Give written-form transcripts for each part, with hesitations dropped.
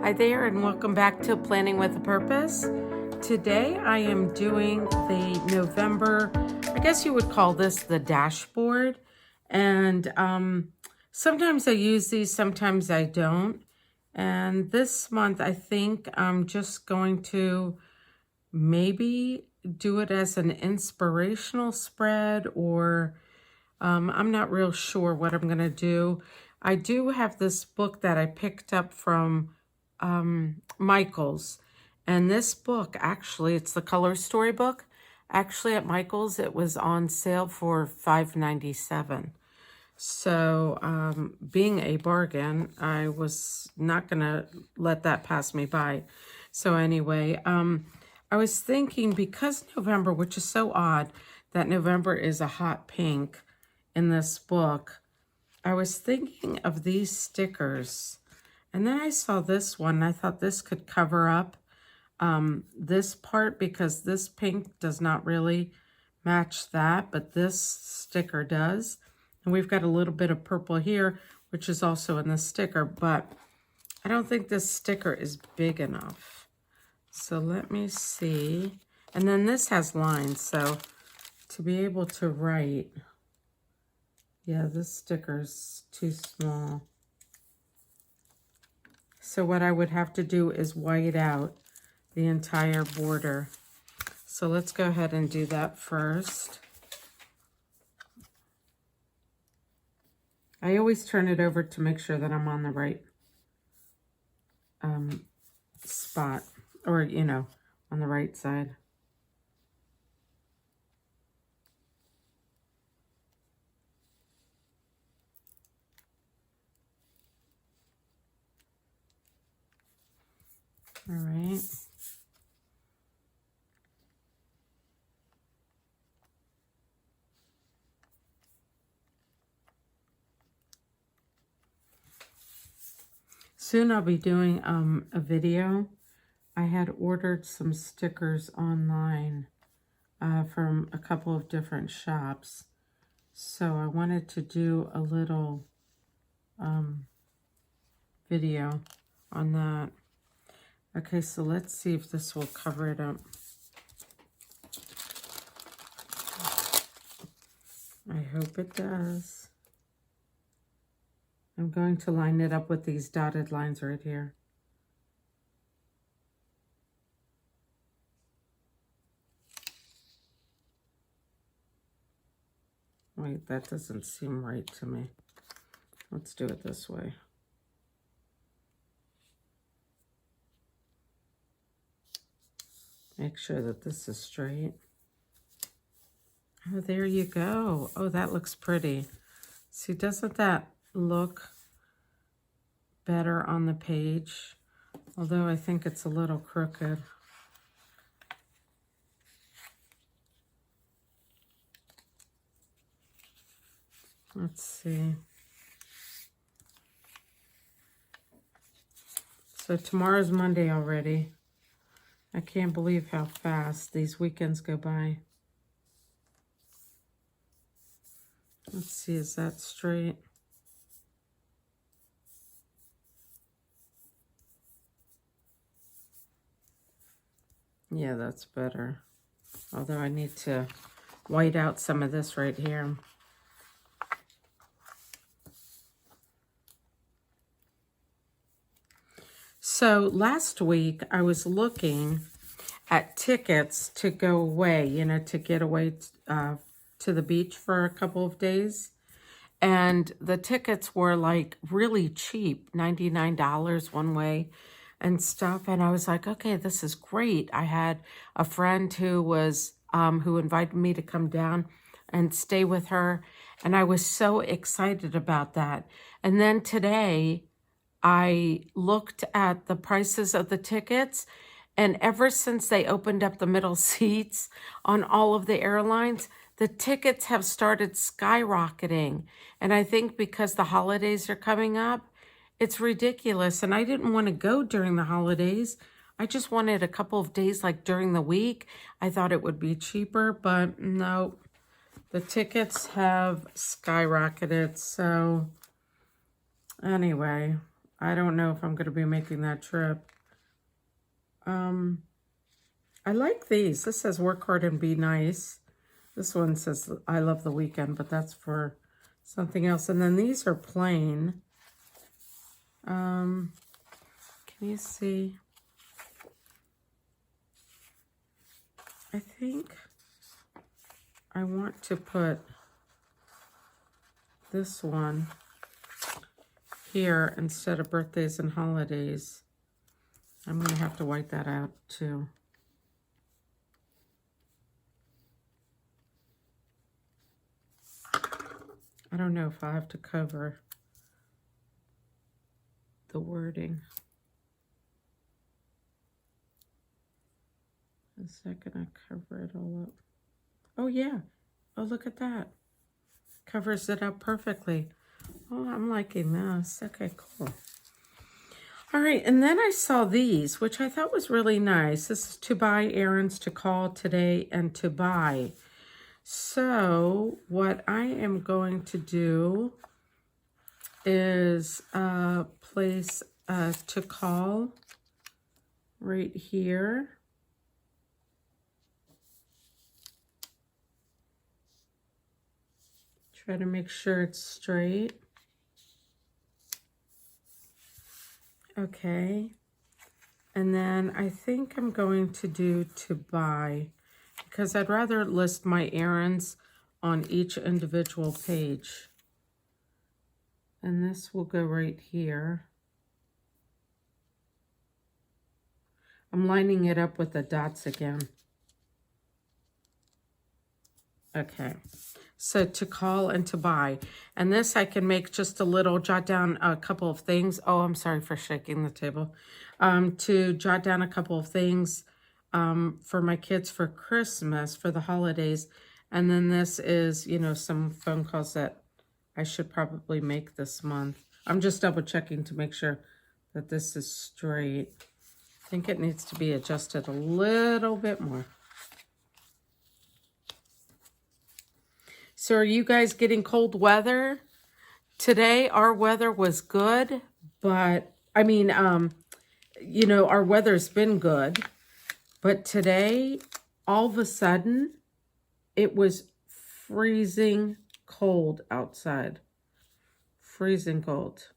Hi there, and welcome back to Planning with a Purpose. Today I am doing the November, I guess you would call this the dashboard. And sometimes I use these, sometimes I don't. And this month I think I'm just going to maybe do it as an inspirational spread, or I'm not real sure what I'm going to do. I do have this book that I picked up from Michael's. And this book, actually, it's the Color Story book. Actually, at Michael's, it was on sale for $5.97. So, being a bargain, I was not going to let that pass me by. So anyway, I was thinking, because November, which is so odd that November is a hot pink in this book, I was thinking of these stickers. And then I saw this one, and I thought this could cover up this part, because this pink does not really match that, but this sticker does. And we've got a little bit of purple here, which is also in the sticker, but I don't think this sticker is big enough. So let me see. And then this has lines, so to be able to write, yeah, this sticker's too small. So what I would have to do is white out the entire border. So let's go ahead and do that first. I always turn it over to make sure that I'm on the right spot, or, you know, on the right side. All right. Soon I'll be doing a video. I had ordered some stickers online from a couple of different shops. So I wanted to do a little video on that. Okay, so let's see if this will cover it up. I hope it does. I'm going to line it up with these dotted lines right here. Wait, that doesn't seem right to me. Let's do it this way. Make sure that this is straight. Oh, there you go. Oh, that looks pretty. See, doesn't that look better on the page? Although I think it's a little crooked. Let's see. So tomorrow's Monday already. I can't believe how fast these weekends go by. Let's see, is that straight? Yeah, that's better. Although I need to white out some of this right here. So last week I was looking at tickets to go away, you know, to get away to the beach for a couple of days. And the tickets were like really cheap, $99 one way and stuff. And I was like, okay, this is great. I had a friend who was, who invited me to come down and stay with her. And I was so excited about that. And then today I looked at the prices of the tickets, and ever since they opened up the middle seats on all of the airlines, the tickets have started skyrocketing. And I think because the holidays are coming up, it's ridiculous. And I didn't want to go during the holidays. I just wanted a couple of days, like during the week. I thought it would be cheaper, but no, the tickets have skyrocketed. So anyway, I don't know if I'm going to be making that trip. I like these. This says work hard and be nice. This one says I love the weekend, but that's for something else. And then these are plain. Can you see? I think I want to put this one here instead of birthdays and holidays. I'm going to have to white that out too. I don't know if I have to cover the wording. Is that going to cover it all up? Oh, yeah. Oh, look at that. Covers it up perfectly. Oh, I'm liking this. Okay, cool. All right, and then I saw these, which I thought was really nice. This is to buy errands, to call today, and to buy. So what I am going to do is place to call right here. Try to make sure it's straight. Okay. And then I think I'm going to do to buy, because I'd rather list my errands on each individual page. And this will go right here. I'm lining it up with the dots again. Okay. So to call and to buy. And this I can make just a little, jot down a couple of things. Oh, I'm sorry for shaking the table. To jot down a couple of things for my kids for Christmas, for the holidays. And then this is, you know, some phone calls that I should probably make this month. I'm just double checking to make sure that this is straight. I think it needs to be adjusted a little bit more. So are you guys getting cold weather? Today, our weather was good, but I mean, you know, our weather's been good, but today, all of a sudden, it was freezing cold outside. Freezing cold.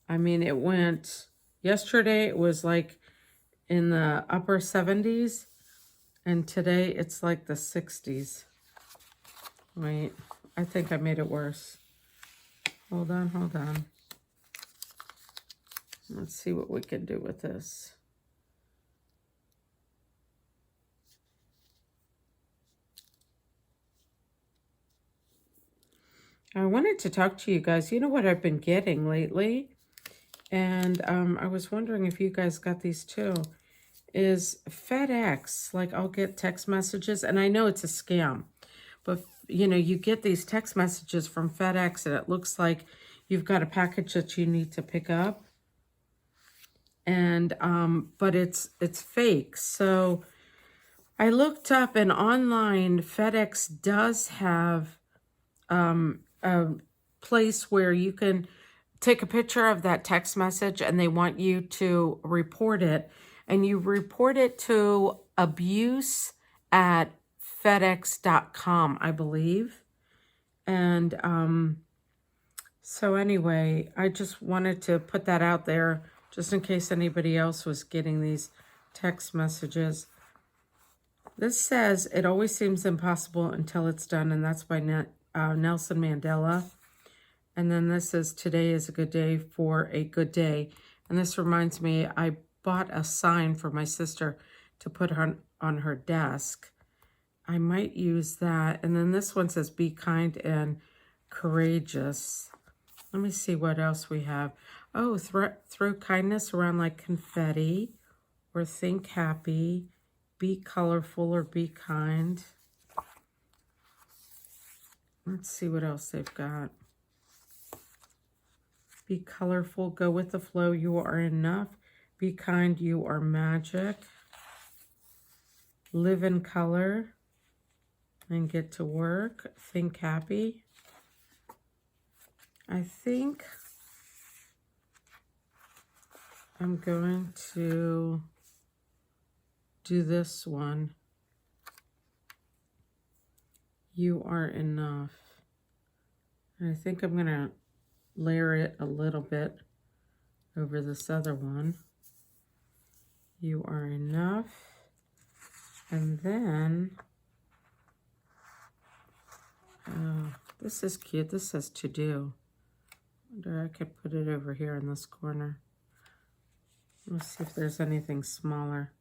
I mean, it went, yesterday it was like in the upper 70s, and today it's like the 60s. Wait, I think I made it worse. Hold on, hold on. Let's see what we can do with this. I wanted to talk to you guys. You know what I've been getting lately? And I was wondering if you guys got these too. Is FedEx. Like, I'll get text messages, and I know it's a scam, but you know, you get these text messages from FedEx and it looks like you've got a package that you need to pick up, and but it's fake. So I looked up, and online FedEx does have a place where you can take a picture of that text message, and they want you to report it. And you report it to abuse@fedex.com, I believe. And so anyway, I just wanted to put that out there just in case anybody else was getting these text messages. This says, it always seems impossible until it's done, and that's by Nelson Mandela. And then this is, today is a good day for a good day. And this reminds me, I bought a sign for my sister to put on her desk. I might use that. And then this one says, be kind and courageous. Let me see what else we have. Oh, throw kindness around like confetti, or think happy, be colorful, or be kind. Let's see what else they've got. Be colorful, go with the flow, you are enough. Be kind, you are magic. Live in color and get to work. Think happy. I think I'm going to do this one. You Are Enough. And I think I'm going to layer it a little bit over this other one. You Are Enough. And then, this is cute. This says To Do. I wonder I could put it over here in this corner. Let's see if there's anything smaller.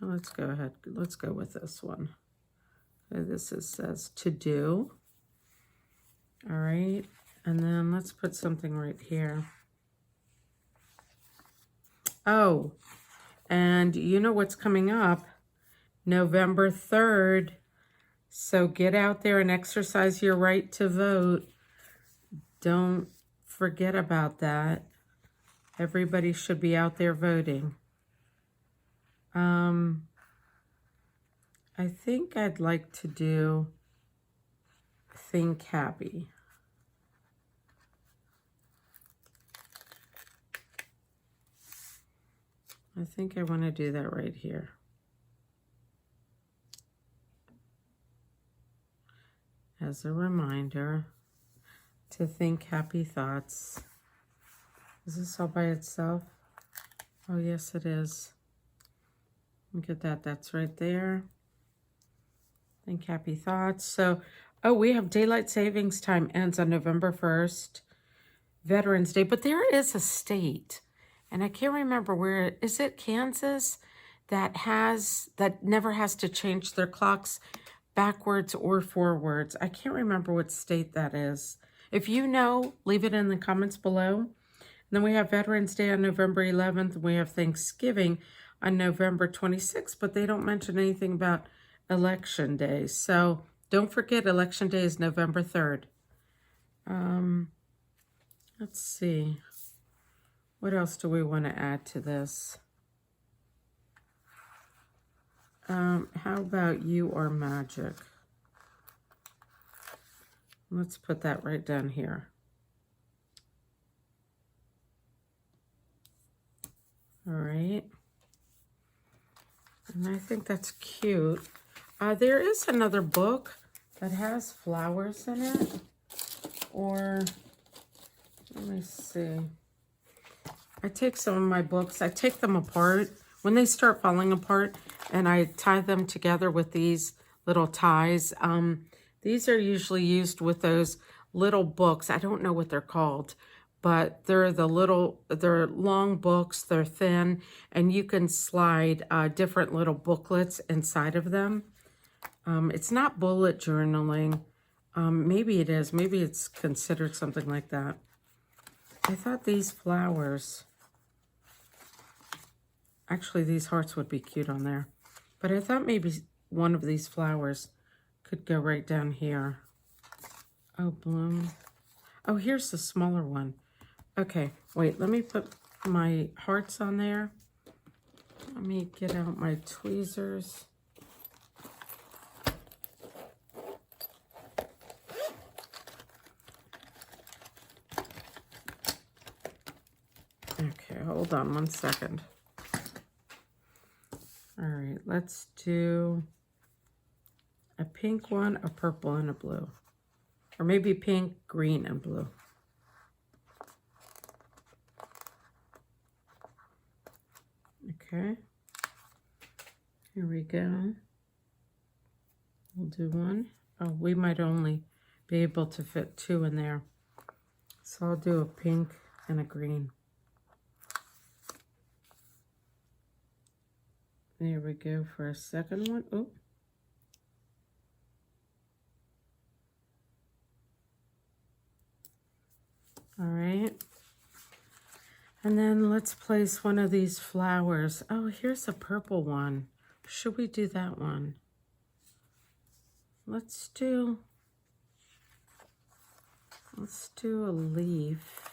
Let's go ahead. Let's go with this one. So this says To Do. All right. And then let's put something right here. Oh, and you know what's coming up? November 3rd. So get out there and exercise your right to vote. Don't forget about that. Everybody should be out there voting. I think I'd like to do Think Happy. I think I want to do that right here. As a reminder to think happy thoughts. Is this all by itself? Oh, yes, it is. Look at that. That's right there. Think happy thoughts. So, oh, we have daylight savings time ends on November 1st. Veterans Day. But there is a state, and I can't remember where. Is it Kansas that never has to change their clocks backwards or forwards? I can't remember what state that is. If you know, leave it in the comments below. And then we have Veterans Day on November 11th. We have Thanksgiving on November 26th, but they don't mention anything about Election Day. So don't forget, Election Day is November 3rd. Let's see. What else do we want to add to this? How about You Are Magic? Let's put that right down here. All right. And I think that's cute. There is another book that has flowers in it. Or, let me see. I take some of my books, I take them apart. When they start falling apart, and I tie them together with these little ties. These are usually used with those little books. I don't know what they're called, but they're long books, they're thin, and you can slide different little booklets inside of them. It's not bullet journaling. Maybe it is. Maybe it's considered something like that. I thought these flowers, actually these hearts would be cute on there, but I thought maybe one of these flowers could go right down here. Oh, bloom. Oh, here's the smaller one. Okay, wait, let me put my hearts on there. Let me get out my tweezers. Okay, hold on 1 second. All right, let's do a pink one, a purple, and a blue. Or maybe pink, green, and blue. Okay. Here we go. We'll do one. Oh, we might only be able to fit 2 in there. So I'll do a pink and a green. There we go for a second one. Oh. All right. And then let's place one of these flowers. Oh, here's a purple one. Should we do that one? Let's do a leaf.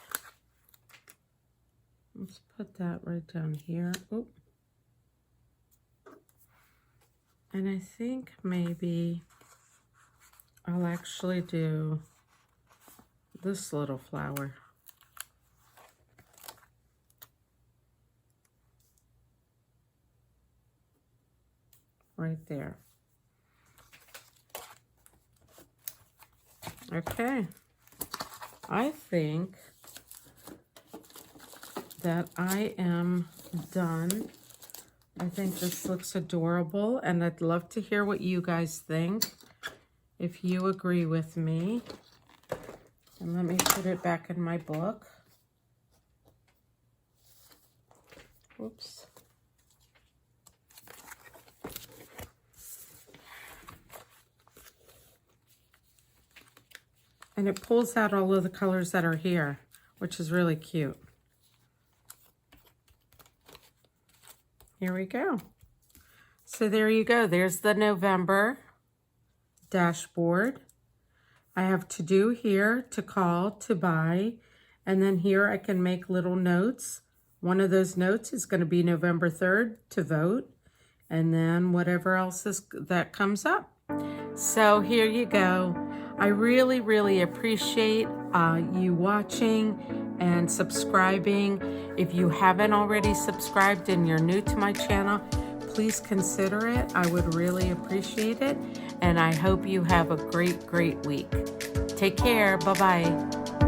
Let's put that right down here. Oh. And I think maybe I'll actually do this little flower. Right there. Okay. I think that I am done. I think this looks adorable, and I'd love to hear what you guys think, if you agree with me. And let me put it back in my book. Oops. And it pulls out all of the colors that are here, which is really cute. Here we go. So there you go. There's the November dashboard. I have to do here, to call, to buy, and then here I can make little notes. One of those notes is going to be November 3rd, to vote, and then whatever else that comes up. So here you go. I really, really appreciate you watching and subscribing. If you haven't already subscribed and you're new to my channel, please consider it. I would really appreciate it. And I hope you have a great, great week. Take care. Bye-bye.